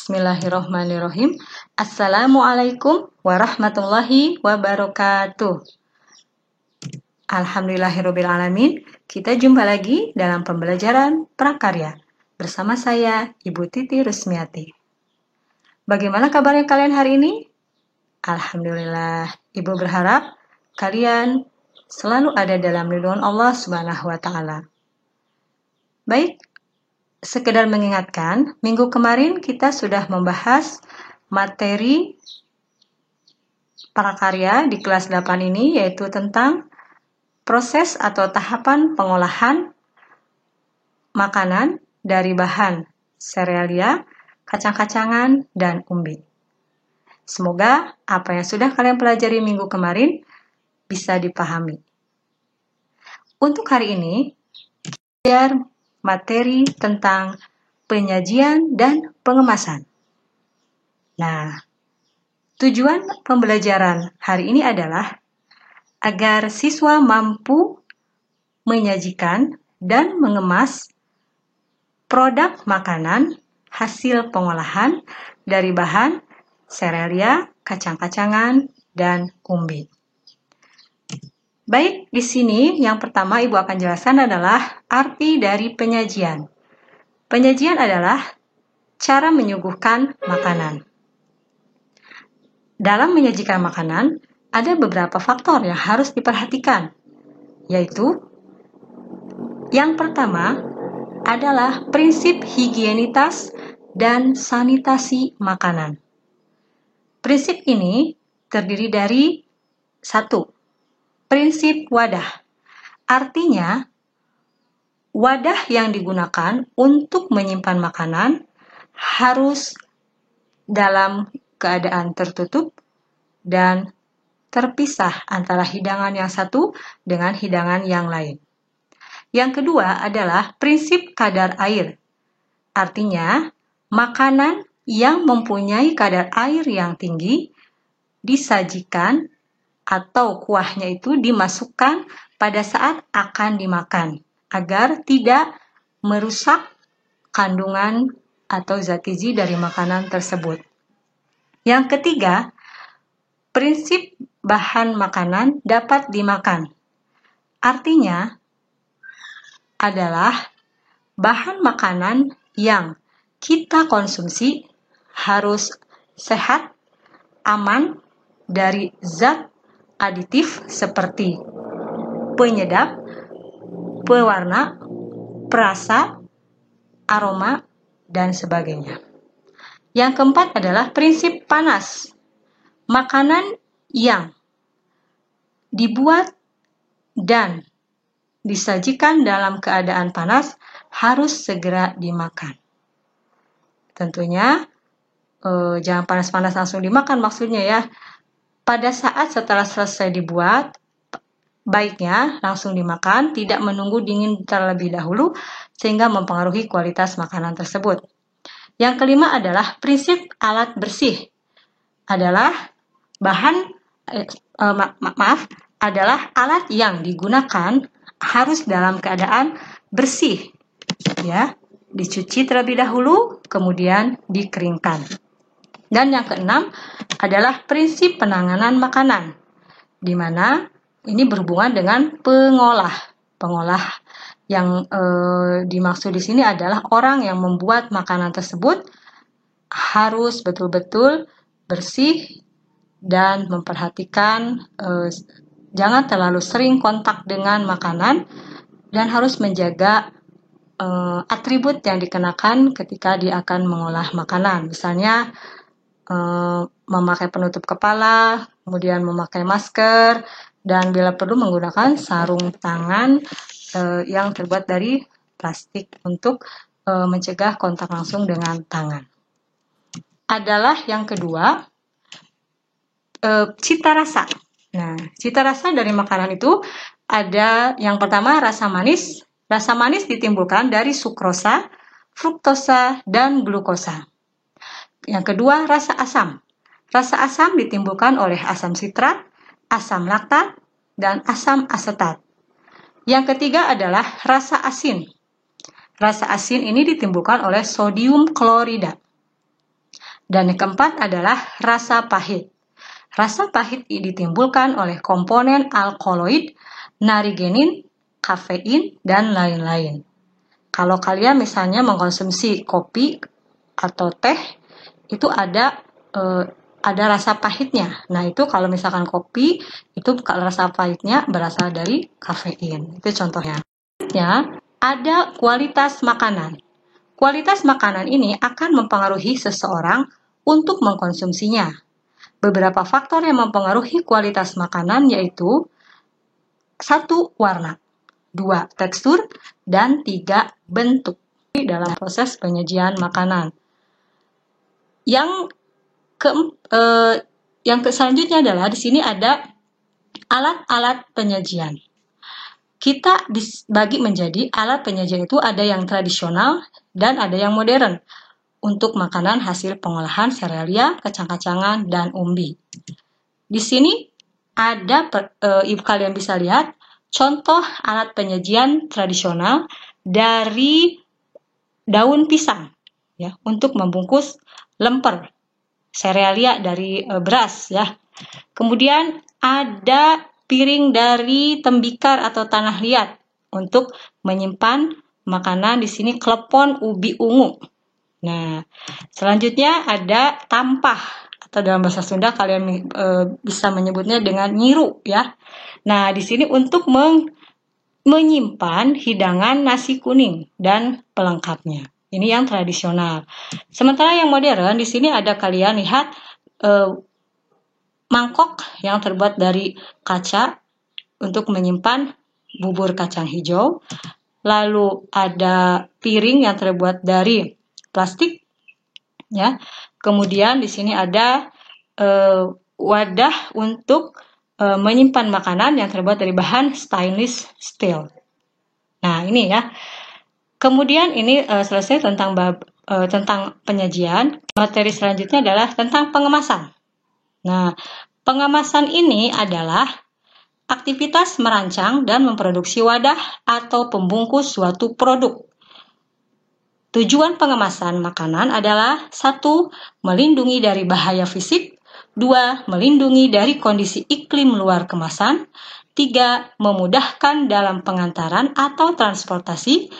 Bismillahirrahmanirrahim. Assalamualaikum warahmatullahi wabarakatuh. Alhamdulillahirrabbilalamin. Kita jumpa lagi dalam pembelajaran prakarya bersama saya, Ibu Titi Rusmiati. Bagaimana kabarnya kalian hari ini? Alhamdulillah, Ibu berharap kalian selalu ada dalam lindungan Allah Subhanahu wa Ta'ala. Baik, sekedar mengingatkan, minggu kemarin kita sudah membahas materi prakarya di kelas 8 ini, yaitu tentang proses atau tahapan pengolahan makanan dari bahan serealia, kacang-kacangan, dan umbi. Semoga apa yang sudah kalian pelajari minggu kemarin bisa dipahami. Untuk hari ini, biar materi tentang penyajian dan pengemasan. Nah, tujuan pembelajaran hari ini adalah agar siswa mampu menyajikan dan mengemas produk makanan hasil pengolahan dari bahan serealia, kacang-kacangan, dan umbi. Baik, di sini yang pertama Ibu akan jelaskan adalah arti dari penyajian. Penyajian adalah cara menyuguhkan makanan. Dalam menyajikan makanan, ada beberapa faktor yang harus diperhatikan, yaitu yang pertama adalah prinsip higienitas dan sanitasi makanan. Prinsip ini terdiri dari 1. Prinsip wadah, artinya wadah yang digunakan untuk menyimpan makanan harus dalam keadaan tertutup dan terpisah antara hidangan yang satu dengan hidangan yang lain. Yang kedua adalah prinsip kadar air, artinya makanan yang mempunyai kadar air yang tinggi disajikan atau kuahnya itu dimasukkan pada saat akan dimakan agar tidak merusak kandungan atau zat gizi dari makanan tersebut. Yang ketiga, prinsip bahan makanan dapat dimakan. Artinya adalah bahan makanan yang kita konsumsi harus sehat, aman dari zat aditif seperti penyedap, pewarna, perasa, aroma, dan sebagainya. Yang keempat adalah prinsip panas. Makanan yang dibuat dan disajikan dalam keadaan panas harus segera dimakan. Tentunya jangan panas-panas langsung dimakan, maksudnya ya. Pada saat setelah selesai dibuat, baiknya langsung dimakan, tidak menunggu dingin terlebih dahulu, sehingga mempengaruhi kualitas makanan tersebut. Yang kelima adalah prinsip alat bersih. Adalah adalah alat yang digunakan harus dalam keadaan bersih, ya, dicuci terlebih dahulu, kemudian dikeringkan. Dan yang keenam adalah prinsip penanganan makanan, di mana ini berhubungan dengan pengolah. Pengolah yang dimaksud di sini adalah orang yang membuat makanan tersebut harus betul-betul bersih dan memperhatikan jangan terlalu sering kontak dengan makanan dan harus menjaga atribut yang dikenakan ketika dia akan mengolah makanan. Misalnya memakai penutup kepala, kemudian memakai masker, dan bila perlu menggunakan sarung tangan yang terbuat dari plastik untuk mencegah kontak langsung dengan tangan. Adalah yang kedua, cita rasa. Nah, cita rasa dari makanan itu ada yang pertama rasa manis. Rasa manis ditimbulkan dari sukrosa, fruktosa, dan glukosa. Yang kedua, rasa asam. Rasa asam ditimbulkan oleh asam sitrat, asam laktat, dan asam asetat. Yang ketiga adalah rasa asin. Rasa asin ini ditimbulkan oleh sodium klorida. Dan yang keempat adalah rasa pahit. Rasa pahit ditimbulkan oleh komponen alkaloid, narigenin, kafein, dan lain-lain. Kalau kalian misalnya mengkonsumsi kopi atau teh, itu ada rasa pahitnya. Nah, itu kalau misalkan kopi, itu rasa pahitnya berasal dari kafein. Itu contohnya. Selanjutnya, ada kualitas makanan. Kualitas makanan ini akan mempengaruhi seseorang untuk mengkonsumsinya. Beberapa faktor yang mempengaruhi kualitas makanan yaitu 1. Warna, 2. Tekstur, dan 3. Bentuk dalam proses penyajian makanan. Yang selanjutnya adalah di sini ada alat-alat penyajian. Kita dibagi menjadi alat penyajian itu ada yang tradisional dan ada yang modern untuk makanan hasil pengolahan serealia, kacang-kacangan, dan umbi. Di sini ada, ibu kalian bisa lihat, contoh alat penyajian tradisional dari daun pisang, ya, untuk membungkus lemper, serealia dari beras, ya. Kemudian ada piring dari tembikar atau tanah liat untuk menyimpan makanan, di sini klepon ubi ungu. Nah, selanjutnya ada tampah atau dalam bahasa Sunda kalian bisa menyebutnya dengan nyiru, ya. Nah, di sini untuk menyimpan hidangan nasi kuning dan pelengkapnya. Ini yang tradisional. Sementara yang modern di sini ada, kalian lihat, mangkok yang terbuat dari kaca untuk menyimpan bubur kacang hijau. Lalu ada piring yang terbuat dari plastik, ya. Kemudian di sini ada wadah untuk menyimpan makanan yang terbuat dari bahan stainless steel. Nah, ini ya. Kemudian ini selesai tentang penyajian. Materi selanjutnya adalah tentang pengemasan. Nah, pengemasan ini adalah aktivitas merancang dan memproduksi wadah atau pembungkus suatu produk. Tujuan pengemasan makanan adalah 1. Melindungi dari bahaya fisik, 2. Melindungi dari kondisi iklim luar kemasan, 3. Memudahkan dalam pengantaran atau transportasi,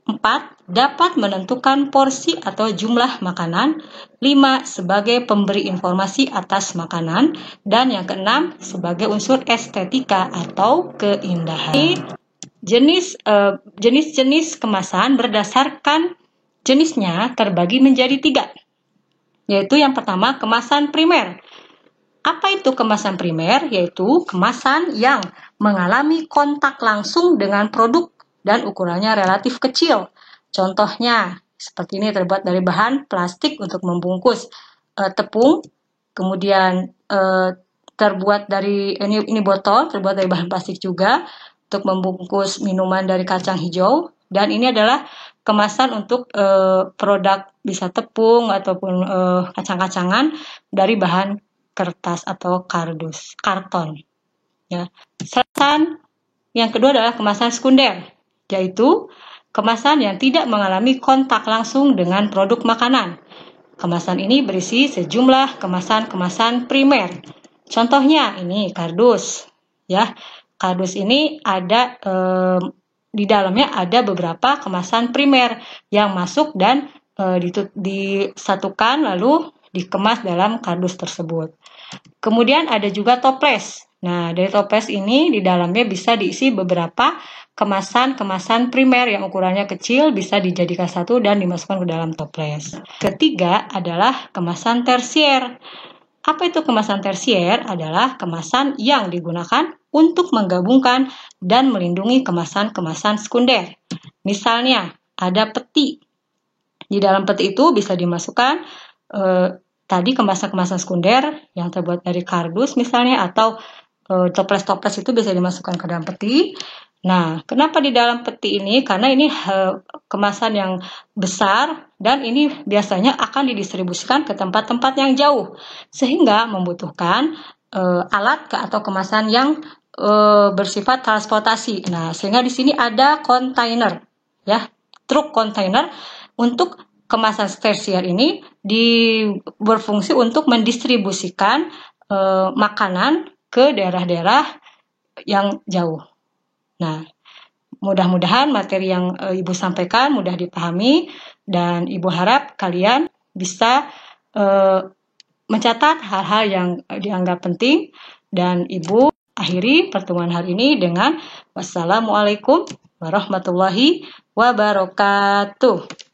4. Dapat menentukan porsi atau jumlah makanan, 5. Sebagai pemberi informasi atas makanan, dan yang keenam sebagai unsur estetika atau keindahan. Jenis-jenis kemasan berdasarkan jenisnya terbagi menjadi 3, yaitu yang pertama kemasan primer. Apa itu kemasan primer? Yaitu kemasan yang mengalami kontak langsung dengan produk dan ukurannya relatif kecil. Contohnya seperti ini, terbuat dari bahan plastik untuk membungkus tepung, kemudian terbuat dari ini botol terbuat dari bahan plastik juga untuk membungkus minuman dari kacang hijau, dan ini adalah kemasan untuk produk bisa tepung ataupun kacang-kacangan dari bahan kertas atau karton. Ya. Kemasan yang kedua adalah kemasan sekunder, yaitu kemasan yang tidak mengalami kontak langsung dengan produk makanan. Kemasan ini berisi sejumlah kemasan-kemasan primer. Contohnya ini kardus, ya. Kardus ini ada di dalamnya ada beberapa kemasan primer yang masuk dan disatukan lalu dikemas dalam kardus tersebut. Kemudian ada juga toples. Nah, dari toples ini di dalamnya bisa diisi beberapa kemasan-kemasan primer yang ukurannya kecil, bisa dijadikan satu dan dimasukkan ke dalam toples. Ketiga adalah kemasan tersier. Apa itu kemasan tersier? Adalah kemasan yang digunakan untuk menggabungkan dan melindungi kemasan-kemasan sekunder. Misalnya, ada peti. Di dalam peti itu bisa dimasukkan tadi kemasan-kemasan sekunder yang terbuat dari kardus misalnya, atau toples-toples itu bisa dimasukkan ke dalam peti. Nah, kenapa di dalam peti ini? Karena ini kemasan yang besar dan ini biasanya akan didistribusikan ke tempat-tempat yang jauh, sehingga membutuhkan alat atau kemasan yang bersifat transportasi. Nah, sehingga di sini ada kontainer, ya, truk kontainer untuk kemasan tersier ini berfungsi untuk mendistribusikan makanan ke daerah-daerah yang jauh. Nah, mudah-mudahan materi yang Ibu sampaikan mudah dipahami, dan Ibu harap kalian bisa mencatat hal-hal yang dianggap penting, dan Ibu akhiri pertemuan hari ini dengan wassalamualaikum warahmatullahi wabarakatuh.